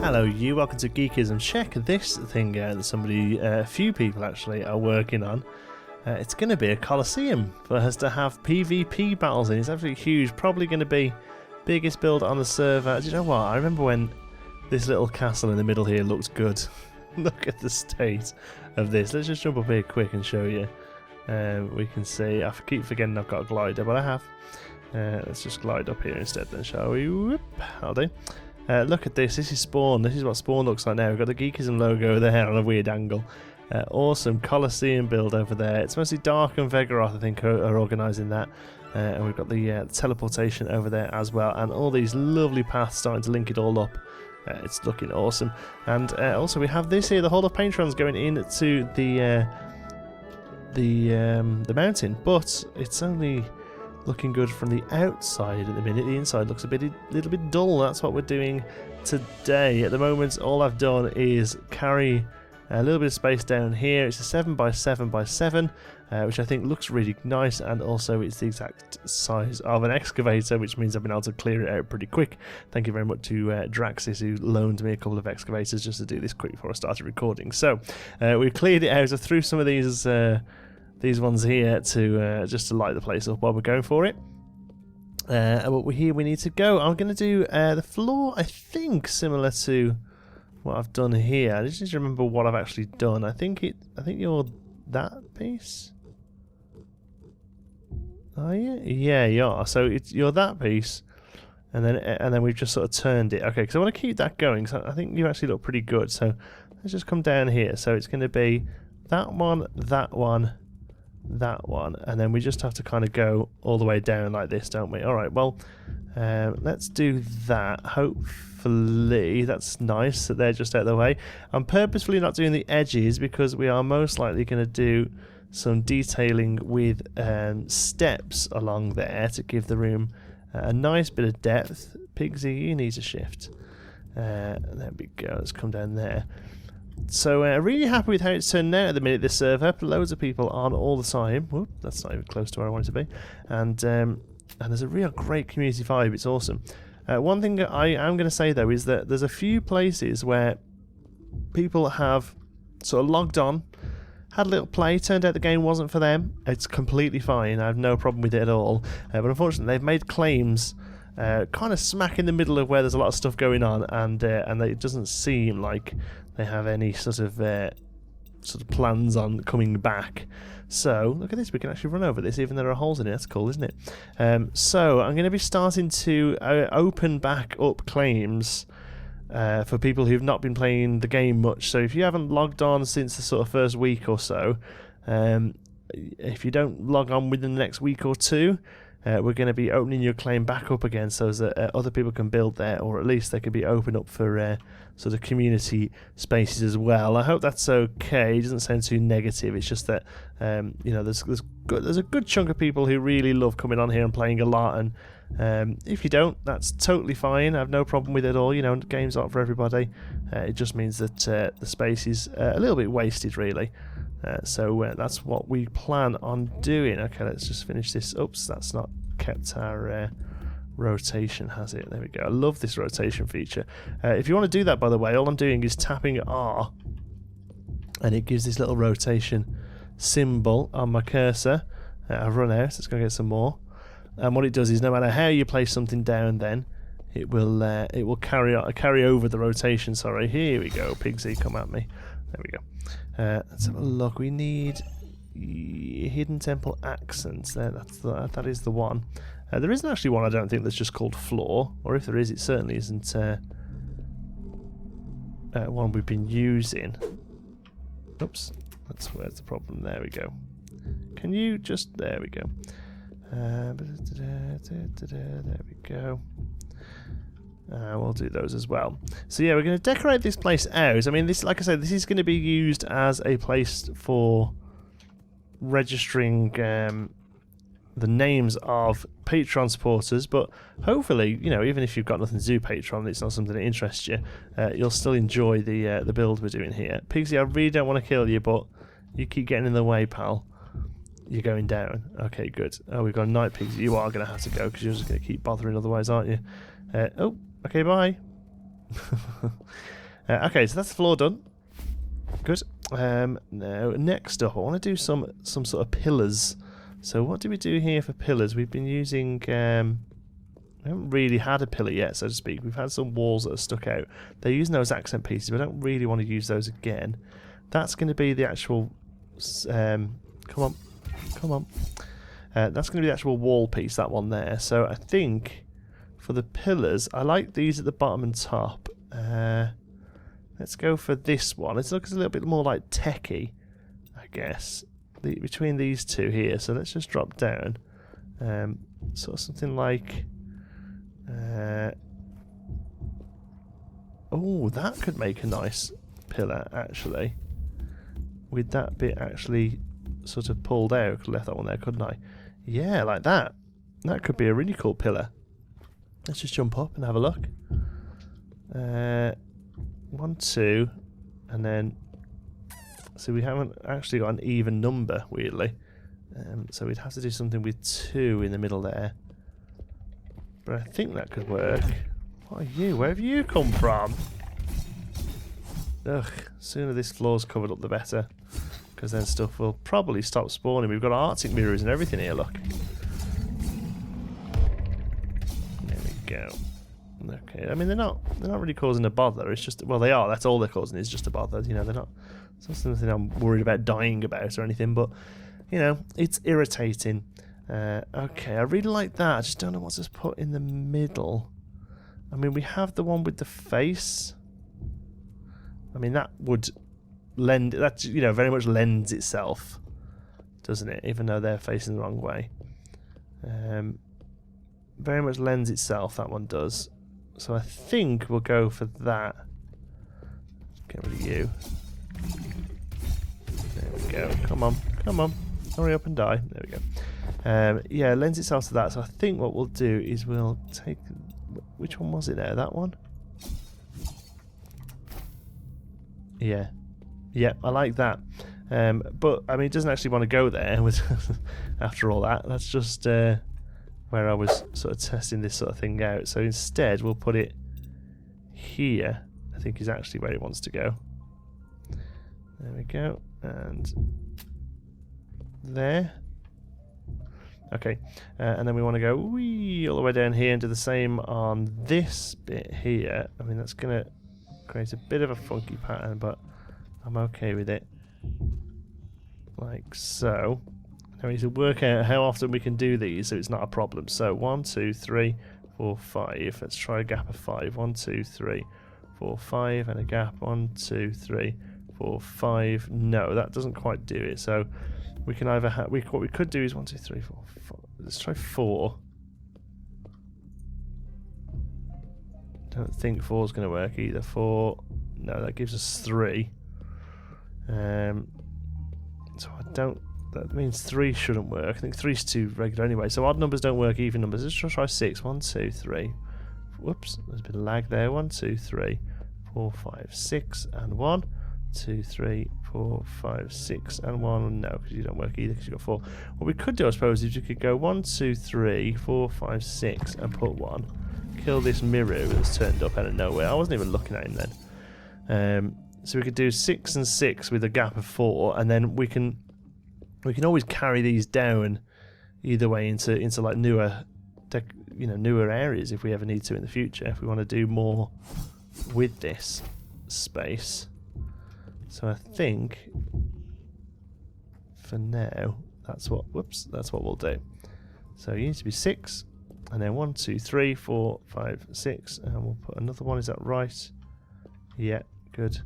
Hello you, welcome to Geekism. Check this thing out that a few people actually are working on. It's going to be a Colosseum for us to have PvP battles in. It's absolutely huge, probably going to be biggest build on the server. Do you know what, I remember when this little castle in the middle here looked good. Look at the state of this. Let's just jump up here quick and show you. We can see, I keep forgetting I've got a glider, but I have. Let's just glide up here instead then, shall we? Whoop, I'll do. Look at this, this is Spawn, this is what Spawn looks like now. We've got the Geekism logo there on a weird angle. Awesome Colosseum build over there. It's mostly Dark and Vegaroth, I think, are organising that. And we've got the teleportation over there as well, and all these lovely paths starting to link it all up. It's looking awesome. And also we have this here, the Hall of Patrons going into the mountain, but it's only looking good from the outside at the minute. The inside looks a little bit dull. That's what we're doing today. At the moment, all I've done is carry a little bit of space down here. It's a 7x7x7, which I think looks really nice, and also it's the exact size of an excavator, which means I've been able to clear it out pretty quick. Thank you very much to Draxis, who loaned me a couple of excavators just to do this quick before I started recording. So we've cleared it out. I threw some of these ones here to just to light the place up while we're going for it. But here we need to go. I'm going to do the floor, I think, similar to what I've done here. I just need to remember what I've actually done. I think you're that piece. Oh yeah, yeah, you are. So you're that piece, and then we've just sort of turned it. Okay, because I want to keep that going. So I think you actually look pretty good. So let's just come down here. So it's going to be that one, that one, that one, and then we just have to kind of go all the way down like this, don't we? All right, well, let's do that. Hopefully that's nice that they're just out of the way. I'm purposefully not doing the edges because we are most likely going to do some detailing with steps along there to give the room a nice bit of depth. Pigsy, you need to shift. There we go, let's come down there. So really happy with how it's turned out at the minute, this server. Loads of people on all the time. Whoop, that's not even close to where I want it to be. And there's a real great community vibe. It's awesome. One thing that I am going to say, though, is that there's a few places where people have sort of logged on, had a little play, turned out the game wasn't for them. It's completely fine. I have no problem with it at all. But unfortunately, they've made claims kind of smack in the middle of where there's a lot of stuff going on, and it doesn't seem like they have any sort of plans on coming back. So look at this, we can actually run over this even though there are holes in it. That's cool, isn't it? So I'm going to be starting to open back up claims for people who've not been playing the game much. So if you haven't logged on since the sort of first week or so, if you don't log on within the next week or two, we're going to be opening your claim back up again so that other people can build there, or at least they can be open up for sort of community spaces as well. I hope that's okay. It doesn't sound too negative. It's just that you know, there's a good chunk of people who really love coming on here and playing a lot, and if you don't, that's totally fine. I have no problem with it at all. You know, the game's not for everybody. It just means that the space is a little bit wasted, really. So that's what we plan on doing. Okay, let's just finish this. Oops, that's not kept our rotation, has it? There we go. I love this rotation feature. If you want to do that, by the way, all I'm doing is tapping R, and it gives this little rotation symbol on my cursor. I've run out. Let's go get some more. And what it does is, no matter how you place something down, then it will carry over the rotation. Sorry. Here we go. Pigsy, come at me. There we go. Let's have a look. We need Hidden Temple accents. There, that is the one. There isn't actually one, I don't think, that's just called floor, or if there is, it certainly isn't one we've been using. Oops, where's the problem? There we go. Can you just? There we go. There we go. We'll do those as well. So yeah, we're going to decorate this place out. I mean, this, like I said, this is going to be used as a place for registering the names of Patreon supporters, but hopefully, you know, even if you've got nothing to do Patreon, it's not something that interests you, you'll still enjoy the build we're doing here. Pigsy, I really don't want to kill you, but you keep getting in the way, pal. You're going down. Okay, good. Oh, we've got a night, Pigsy. You are going to have to go because you're just going to keep bothering otherwise, aren't you? Oh, okay, bye. Okay, so that's the floor done. Good. Now, next up, I want to do some sort of pillars. So what do we do here for pillars? We've been using... we haven't really had a pillar yet, so to speak. We've had some walls that are stuck out. They're using those accent pieces, but I don't really want to use those again. That's going to be the actual... come on. That's going to be the actual wall piece, that one there. So I think for the pillars, I like these at the bottom and top. Let's go for this one. It looks a little bit more like techie, I guess, between these two here. So let's just drop down. Sort of something like... oh, that could make a nice pillar, actually. With that bit actually sort of pulled out. I could have left that one there, couldn't I? Yeah, like that. That could be a really cool pillar. Let's just jump up and have a look. 1, 2, and then... So we haven't actually got an even number, weirdly. So we'd have to do something with 2 in the middle there. But I think that could work. What are you? Where have you come from? Ugh, sooner this floor's covered up the better. Because then stuff will probably stop spawning. We've got Arctic mirrors and everything here, look. There we go. Okay, I mean they're not really causing a bother. It's just, well, they are. That's all they're causing is just a bother. You know, they're not. It's not something I'm worried about dying about or anything. But you know, it's irritating. Okay, I really like that. I just don't know what to put in the middle. I mean, we have the one with the face. I mean, that would lend. That, you know, very much lends itself, doesn't it? Even though they're facing the wrong way. Very much lends itself. That one does. So I think we'll go for that. Get rid of you. There we go. Come on. Come on. Hurry up and die. There we go. Yeah, it lends itself to that. So I think what we'll do is we'll take... Which one was it there? That one? Yeah. Yeah, I like that. But, I mean, it doesn't actually want to go there with after all that. That's just... where I was sort of testing this sort of thing out. So instead we'll put it here. I think is actually where it wants to go. There we go. And there. Okay. And then we want to go wee all the way down here and do the same on this bit here. I mean, that's going to create a bit of a funky pattern, but I'm okay with it. Like so. We need to work out how often we can do these so it's not a problem. So 1, 2, 3, 4, 5. Let's try a gap of 5. 1, 2, 3, 4, 5, and a gap. 1, 2, 3, 4, 5. No, that doesn't quite do it. So we can either have... what we could do is 1, 2, 3, 4, 5. Let's try 4. Don't think 4 is going to work either. 4... No, that gives us 3. So I don't... That means 3 shouldn't work. I think 3 is too regular anyway. So odd numbers don't work, even numbers. Let's try 6. 1, 2, 3. Whoops, there's a bit of lag there. 1, 2, 3, 4, 5, 6, and 1. 2, 3, 4, 5, 6, and 1. No, because you don't work either because you've got 4. What we could do, I suppose, is you could go 1, 2, 3, 4, 5, 6, and put 1. Kill this mirror that's turned up out of nowhere. I wasn't even looking at him then. So we could do 6 and 6 with a gap of 4, and then we can always carry these down either way into like newer areas if we ever need to in the future, if we want to do more with this space. So I think for now that's what we'll do. So you need to be 6, and then 1, 2, 3, 4, 5, 6, and we'll put another one. Is that right? Yeah, good.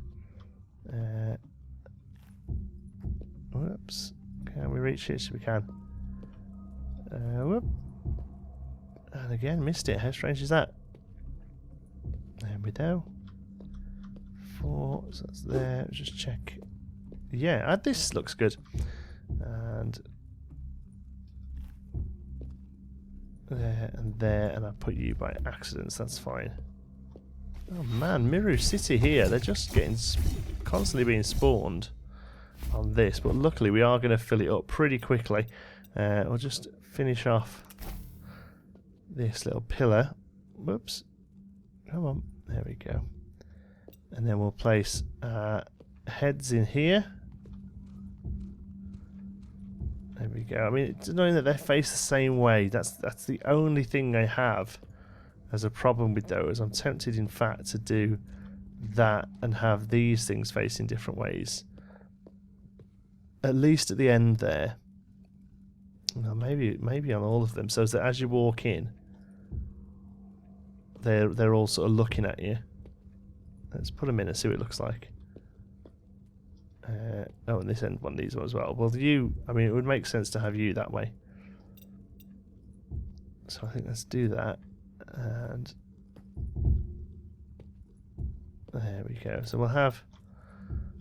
Whoops. Can we reach it? So we can. Whoop. And again, missed it. How strange is that? There we go. 4, so that's there. Just check. Yeah, this looks good. And there, and I put you by accident, so that's fine. Oh man, Miru City here. They're just getting constantly being spawned on this, but luckily we are going to fill it up pretty quickly. We'll just finish off this little pillar. Whoops. Come on. There we go. And then we'll place heads in here. There we go. I mean, it's annoying that they face the same way. That's the only thing I have as a problem with those. I'm tempted, in fact, to do that and have these things facing different ways. At least at the end there. Well, maybe on all of them, so that as you walk in, they're all sort of looking at you. Let's put them in and see what it looks like. Oh, and this end one, these one as well. Well, you, I mean, it would make sense to have you that way. So I think let's do that. And there we go. So we'll have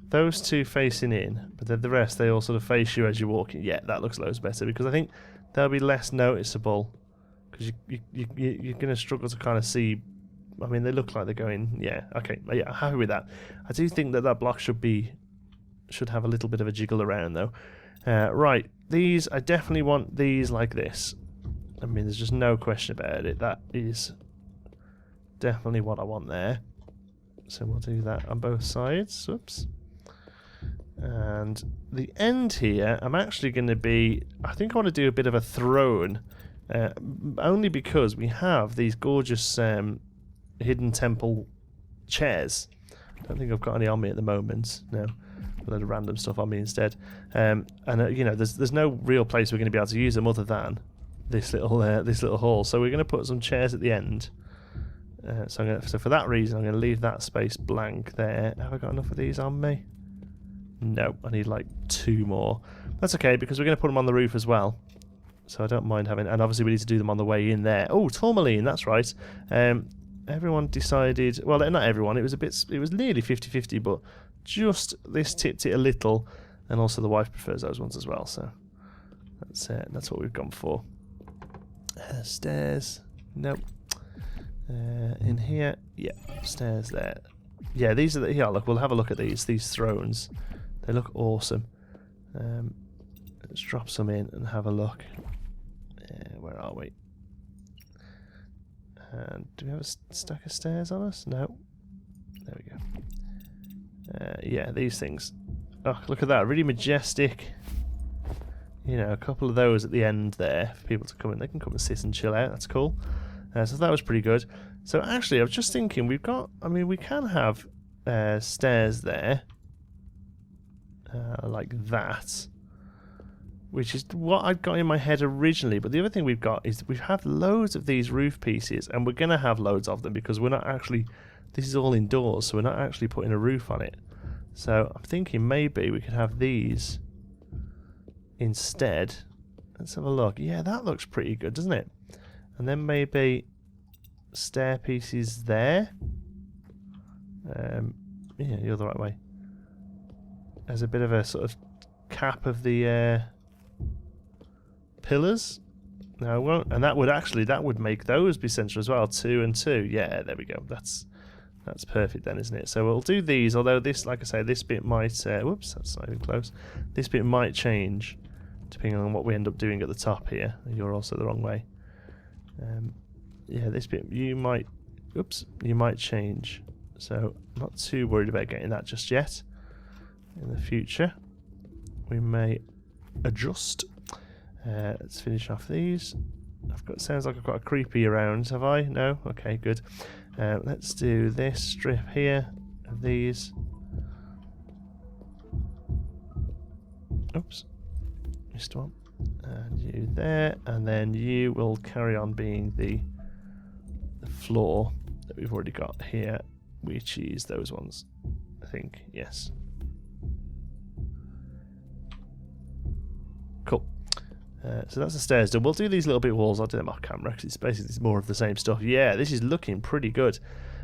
those two facing in, but then the rest, they all sort of face you as you walk in. Yeah, that looks loads better, because I think they'll be less noticeable, because you're going to struggle to kind of see. I mean, they look like they're going, yeah, okay, yeah, I'm happy with that. I do think that block should have a little bit of a jiggle around, though. Right, these, I definitely want these like this. I mean, there's just no question about it. That is definitely what I want there. So we'll do that on both sides. Oops. And the end here, I'm actually going to be, I think I want to do a bit of a throne. Only because we have these gorgeous hidden temple chairs. I don't think I've got any on me at the moment. No, a load of random stuff on me instead. And you know, there's no real place we're going to be able to use them other than this little hall. So we're going to put some chairs at the end. So for that reason, I'm going to leave that space blank there. Have I got enough of these on me? No, I need like 2 more. That's okay, because we're going to put them on the roof as well. So I don't mind having, and obviously we need to do them on the way in there. Oh, tourmaline, that's right. Everyone decided, well, not everyone, it was nearly 50-50, but just this tipped it a little, and also the wife prefers those ones as well, so that's what we've gone for. Stairs, nope. In here, yeah, stairs there. Yeah, these are yeah, look, we'll have a look at these thrones. They look awesome. Let's drop some in and have a look. Where are we? And do we have a stack of stairs on us? No. There we go. Yeah, these things. Oh, look at that, really majestic. You know, a couple of those at the end there for people to come in. They can come and sit and chill out. That's cool. So that was pretty good. So actually, I was just thinking, we can have stairs there. Like that, which is what I'd got in my head originally. But the other thing we've got is we have loads of these roof pieces, and we're going to have loads of them because we're not actually, this is all indoors, so we're not actually putting a roof on it. So I'm thinking maybe we could have these instead. Let's have a look. Yeah, that looks pretty good, doesn't it? And then maybe stair pieces there. Yeah, you're the right way. As a bit of a sort of cap of the pillars. No, I won't. And that would make those be central as well. 2 and 2. Yeah, there we go. That's perfect then, isn't it? So we'll do these. Although this, like I say, this bit might. Whoops, that's not even close. This bit might change depending on what we end up doing at the top here. You're also the wrong way. Yeah, this bit you might. Oops, you might change. So I'm not too worried about getting that just yet. In the future, we may adjust. Let's finish off these. Sounds like I've got a creepy around, have I? No? Okay, good. Let's do this strip here of these. Oops, missed one. And you there, and then you will carry on being the floor that we've already got here, which is those ones, I think. Yes. Cool. So that's the stairs done. We'll do these little bit walls. I'll do them off camera because it's basically more of the same stuff. Yeah, this is looking pretty good.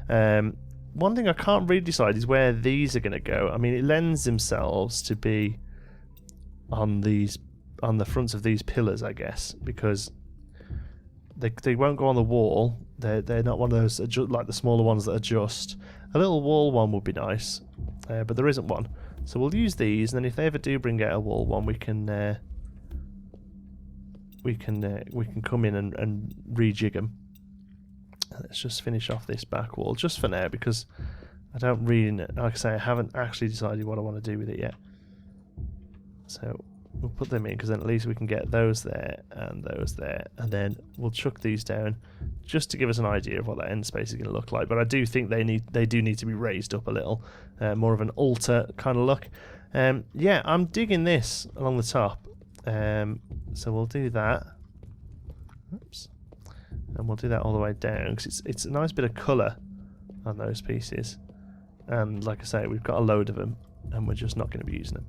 One thing I can't really decide is where these are going to go. I mean, it lends themselves to be on the fronts of these pillars, I guess, because they won't go on the wall. They're not one of those like the smaller ones that adjust. A little wall one would be nice, but there isn't one. So we'll use these, and then if they ever do bring out a wall one, we can come in and rejig them. Let's just finish off this back wall just for now, because I don't really know. Like I say, I haven't actually decided what I want to do with it yet. So we'll put them in because then at least we can get those there, and then we'll chuck these down just to give us an idea of what that end space is going to look like. But I do think they do need to be raised up a little, more of an altar kind of look. Yeah, I'm digging this along the top. So we'll do that. Oops. And we'll do that all the way down because it's a nice bit of colour on those pieces. And like I say, we've got a load of them, and we're just not going to be using them.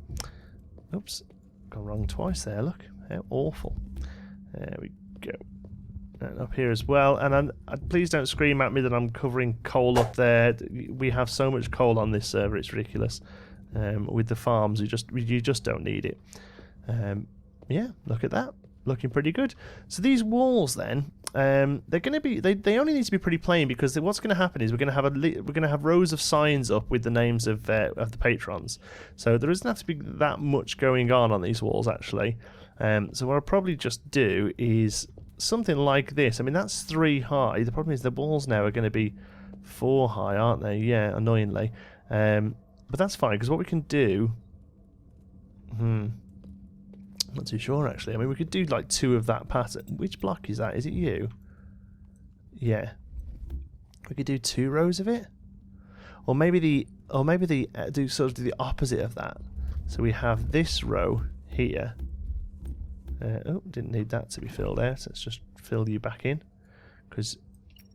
Oops, gone wrong twice there. Look, how awful. There we go. And up here as well. And please don't scream at me that I'm covering coal up there. We have so much coal on this server; it's ridiculous. With the farms, you just don't need it. Yeah, look at that. Looking pretty good. So these walls then, they're going to be they only need to be pretty plain because what's going to happen is we're going to have rows of signs up with the names of the patrons. So there doesn't have to be that much going on these walls actually. So what I'll probably just do is something like this. I mean that's 3 high. The problem is the walls now are going to be 4 high, aren't they? Yeah, annoyingly. But that's fine because what we can do. Not too sure actually. I mean we could do like 2 of that pattern. Which block is that? Is it you? Yeah. We could do 2 rows of it. Or maybe do the opposite of that. So we have this row here. Oh, didn't need that to be filled out. So let's just fill you back in. Because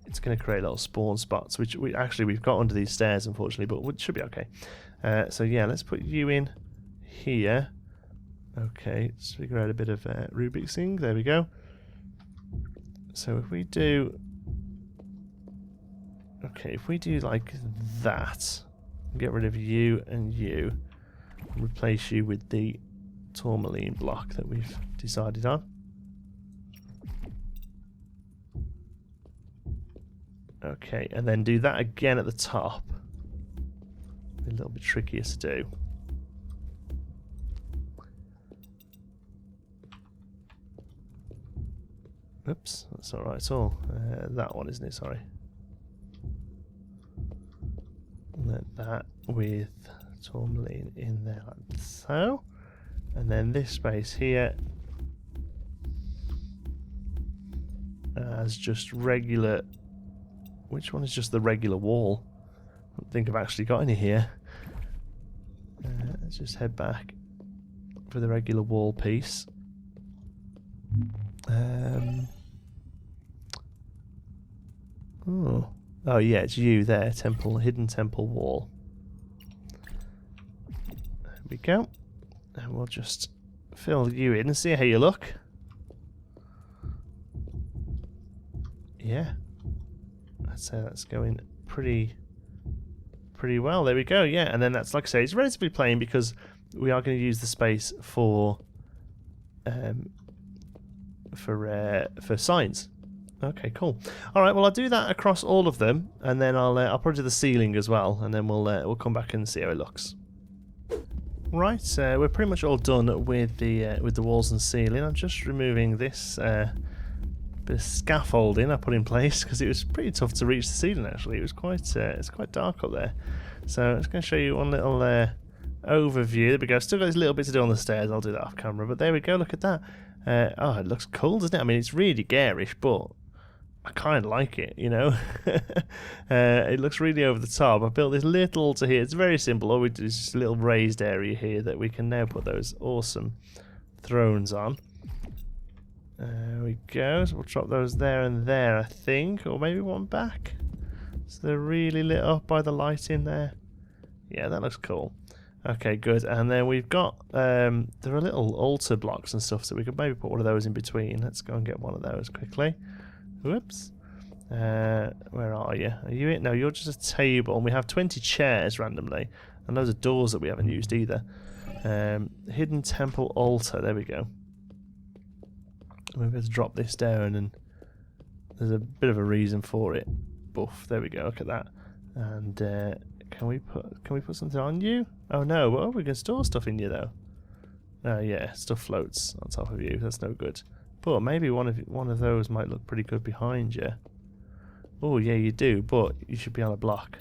it's going to create little spawn spots, which we've got under these stairs unfortunately, but it should be okay. So yeah, let's put you in here. Okay, let's figure out a bit of Rubik's thing. There we go. So if we do... Okay, if we do like that, get rid of you and you, and replace you with the tourmaline block that we've decided on. Okay, and then do that again at the top. A little bit trickier to do. Oops, that's alright at all. That one, isn't it? Sorry. Let that with tourmaline in there like so. And then this space here as just regular. Which one is just the regular wall? I don't think I've actually got any here. Let's just head back for the regular wall piece. Oh yeah, it's you there, hidden temple wall. There we go. And we'll just fill you in and see how you look. Yeah. I'd say that's going pretty well. There we go, yeah. And then that's, like I say, it's relatively plain because we are going to use the space for signs. Okay, cool. All right, well I'll do that across all of them, and then I'll probably do the ceiling as well, and then we'll come back and see how it looks. Right, we're pretty much all done with the walls and ceiling. I'm just removing this bit of scaffolding I put in place because it was pretty tough to reach the ceiling. Actually, it was it's quite dark up there. So I'm just going to show you one little overview. There we go. Still got this little bit to do on the stairs. I'll do that off camera, but there we go. Look at that. Oh, it looks cool, doesn't it? I mean, it's really garish, but I kind of like it, you know. It looks really over the top. I built this little altar here. It's very simple. All we do is just a little raised area here that we can now put those awesome thrones on. There we go. So we'll drop those there and there, I think. Or maybe one back. So they're really lit up by the light in there. Yeah, that looks cool. Okay, good. And then we've got, there are little altar blocks and stuff, so we could maybe put one of those in between. Let's go and get one of those quickly. Whoops. Where are you? Are you it? No, you're just a table. And we have 20 chairs randomly. And loads of doors that we haven't used either. Hidden temple altar. There we go. Maybe let's drop this down, and there's a bit of a reason for it. Boof. There we go. Look at that. And can we put something on you? Oh no. Well, we can store stuff in you though. Oh yeah, stuff floats on top of you. That's no good. But maybe one of those might look pretty good behind you. Oh yeah, you do. But you should be on a block.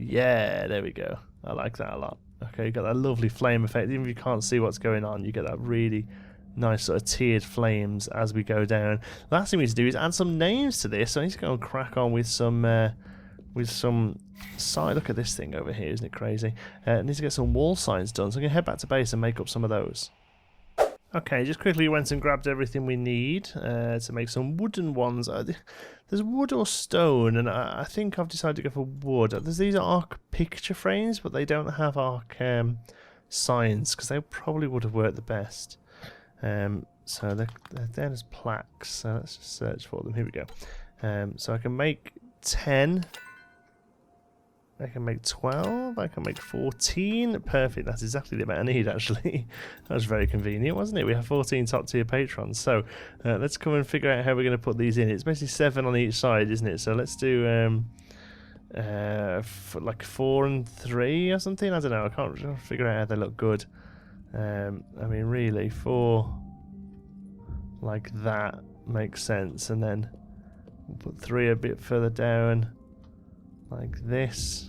Yeah, there we go. I like that a lot. Okay, you got that lovely flame effect. Even if you can't see what's going on, you get that really nice sort of tiered flames as we go down. Last thing we need to do is add some names to this. So I need to go and crack on with some sign. Look at this thing over here, isn't it crazy? I need to get some wall signs done. So I'm going to head back to base and make up some of those. Okay, just quickly went and grabbed everything we need to make some wooden ones. There's wood or stone, and I think I've decided to go for wood. These are arc picture frames, but they don't have arc signs, because they probably would have worked the best. So they're there as plaques, so let's just search for them. Here we go. So I can make 10. I can make 12, I can make 14. Perfect, that's exactly the amount I need, actually. That was very convenient, wasn't it? We have 14 top tier patrons. So let's come and figure out how we're going to put these in. It's basically 7 on each side, isn't it? So let's do like 4 and 3 or something. I don't know, I can't figure out how they look good. I mean, really, 4 like that makes sense. And then we'll put 3 a bit further down. Like this.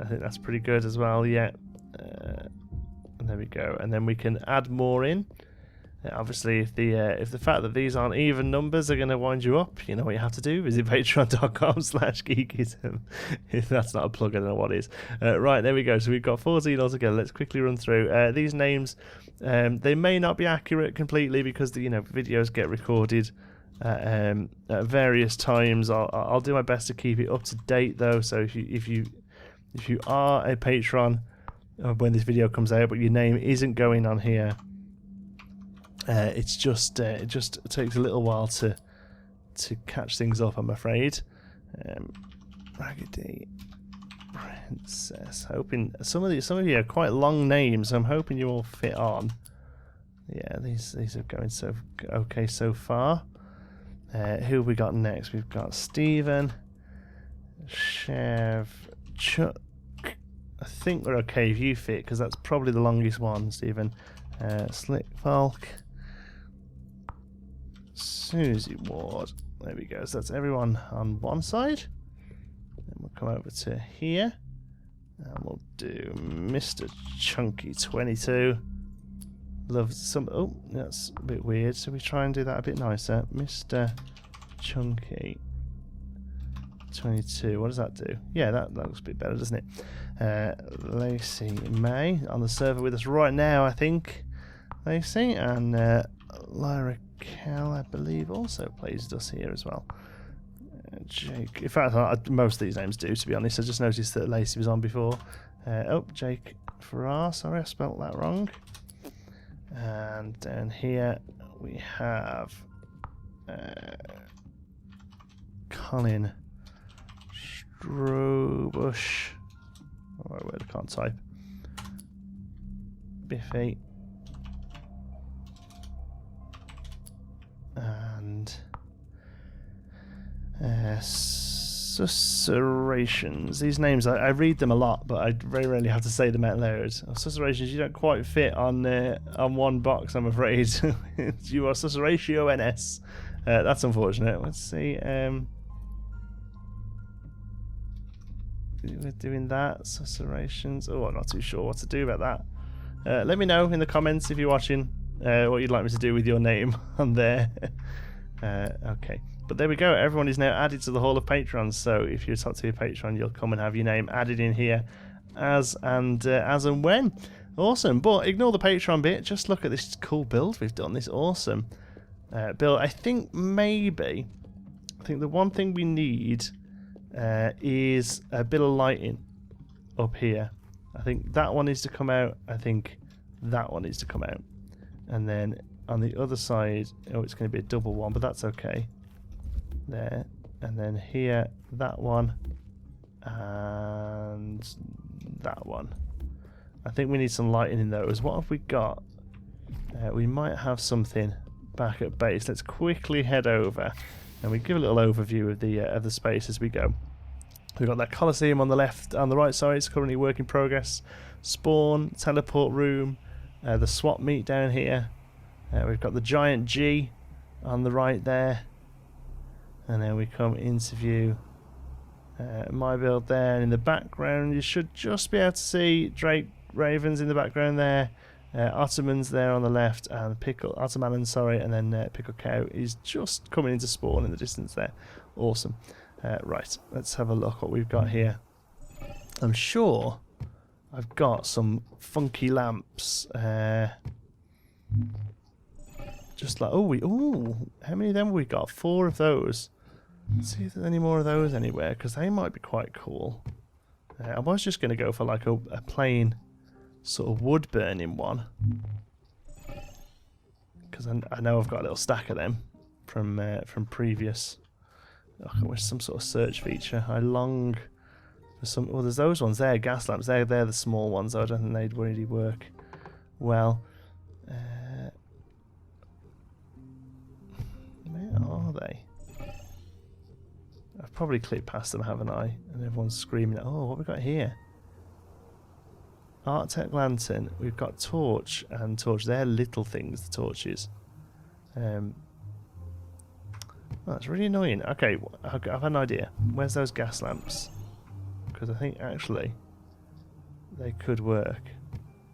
I think that's pretty good as well, yeah. And there we go. And then we can add more in. Obviously, if the fact that these aren't even numbers are going to wind you up, you know what you have to do. Visit patreon.com/geekism. If that's not a plug, I don't know what is. Right, there we go. So we've got 14 altogether. Let's quickly run through. These names, they may not be accurate completely because the videos get recorded at various times. I'll do my best to keep it up to date though. So if you are a patron when this video comes out, but your name isn't going on here, it just takes a little while to catch things up, I'm afraid. Raggedy Princess. Hoping some of you are quite long names. So I'm hoping you all fit on. Yeah, these are going so okay so far. Who have we got next? We've got Stephen, Chev, Chuck. I think we're okay if you fit, because that's probably the longest one, Stephen. Slick Falk, Susie Ward. There we go. So that's everyone on one side. Then we'll come over to here, and we'll do Mr. Chunky 22. Love some. Oh, that's a bit weird. So we try and do that a bit nicer. Mr. Chunky 22. What does that do? Yeah, that looks a bit better, doesn't it? Lacey May on the server with us right now, I think. Lacey and Lyra Kell, I believe, also plays with us here as well. Jake. In fact, most of these names do, to be honest. I just noticed that Lacey was on before. Oh, Jake Farrar. Sorry, I spelt that wrong. And down here we have Colin Strobush. Oh, word I can't type. Biffy. And Susurrations. These names, I read them a lot, but I very rarely have to say them out loud. Susurrations, you don't quite fit on one box, I'm afraid. You are Susurratio NS. That's unfortunate. Let's see. We're doing that. Susurrations. Oh, I'm not too sure what to do about that. Let me know in the comments if you're watching what you'd like me to do with your name on there. Okay. But there we go, everyone is now added to the Hall of Patrons, so if you're a top tier patron, you'll come and have your name added in here as and when. Awesome, but ignore the Patreon bit, just look at this cool build we've done, this awesome build. I think the one thing we need is a bit of lighting up here. I think that one needs to come out, I think that one needs to come out. And then on the other side, oh, it's going to be a double one, but that's okay. There, and then here, that one, and that one. I think we need some lighting in those. What have we got? We might have something back at base. Let's quickly head over, and we give a little overview of the space as we go. We've got that Coliseum on the left, on the right side. It's currently work in progress. Spawn, teleport room, the swap meet down here. We've got the giant G on the right there. And then we come into view My build there, and in the background you should just be able to see Drake Ravens in the background there. Ottoman's there on the left, and Ottoman, sorry, and then Pickle Cow is just coming into spawn in the distance there. Awesome. Right, let's have a look what we've got here. I'm sure I've got some funky lamps. Just like, how many of them have we got? 4 of those. Let's see if there's any more of those anywhere, because they might be quite cool. I was just going to go for like a plain sort of wood burning one, because I know I've got a little stack of them from previous. I wish some sort of search feature. I long for some. Well, there's those ones there, gas lamps. They're the small ones. I don't think they'd really work well. Where are they? I've probably clicked past them, haven't I? And everyone's screaming. Oh, what have we got here? Art Tech Lantern. We've got torch and torch. They're little things, the torches. Oh, that's really annoying. Okay, I've an idea. Where's those gas lamps? Because I think actually they could work.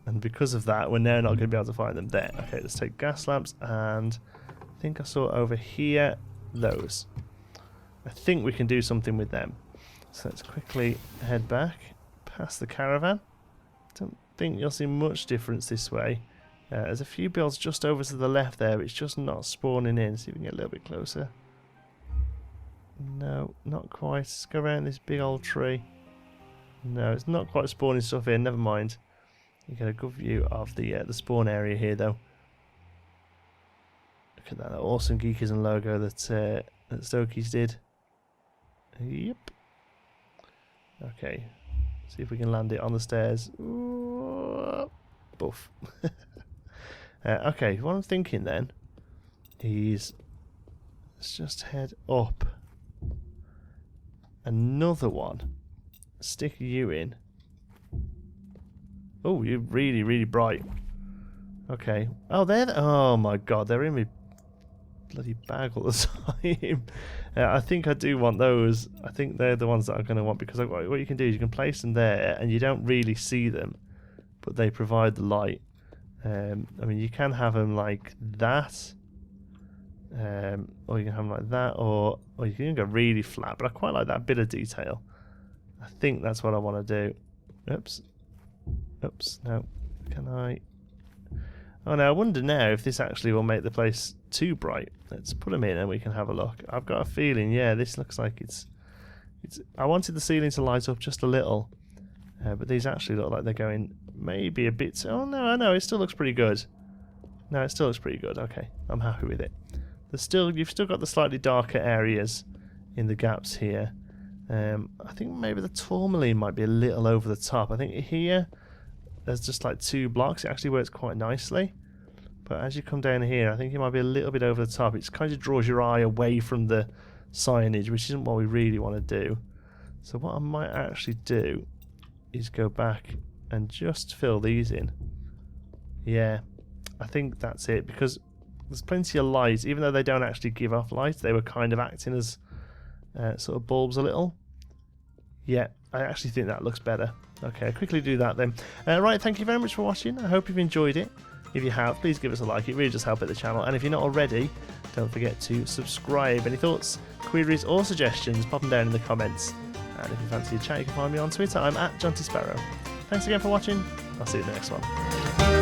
And because of that, we're now not going to be able to find them there. Okay, let's take gas lamps, and I think I saw over here those. I think we can do something with them. So let's quickly head back past the caravan. Don't think you'll see much difference this way. There's a few builds just over to the left there, but it's just not spawning in. See if we can get a little bit closer. No, not quite. Let's go around this big old tree. No, it's not quite spawning stuff in. Never mind. You get a good view of the spawn area here, though. Look at that awesome Geekism logo that Stokies did. Yep. Okay. See if we can land it on the stairs. Ooh, boof. Okay, what I'm thinking then is let's just head up. Another one. Stick you in. Oh, you're really, really bright. Okay. Oh, oh my god, they're in my bloody bag all the time. I think I do want those. I think they're the ones that I'm going to want, because what you can do is you can place them there and you don't really see them, but they provide the light. I mean, you can have them like that, or you can have them like that, or you can go really flat, but I quite like that bit of detail. I think that's what I want to do. Oops. Oops, no. Can I? Oh no, I wonder now if this actually will make the place too bright. Let's put them in and we can have a look. I've got a feeling, yeah, this looks like it's. I wanted the ceiling to light up just a little, but these actually look like they're going maybe a bit. Oh no, it still looks pretty good. No, it still looks pretty good. Okay, I'm happy with it. You've still got the slightly darker areas in the gaps here. I think maybe the tourmaline might be a little over the top. I think here there's just like 2 blocks. It actually works quite nicely. But as you come down here, I think it might be a little bit over the top. It kind of draws your eye away from the signage, which isn't what we really want to do. So what I might actually do is go back and just fill these in. Yeah, I think that's it, because there's plenty of light. Even though they don't actually give off light, they were kind of acting as sort of bulbs a little. Yeah, I actually think that looks better. Okay, I'll quickly do that then. Right, thank you very much for watching. I hope you've enjoyed it. If you have, please give us a like. It really does help out the channel. And if you're not already, don't forget to subscribe. Any thoughts, queries or suggestions, pop them down in the comments. And if you fancy a chat, you can find me on Twitter. I'm @JohnTSparrow. Thanks again for watching. I'll see you in the next one.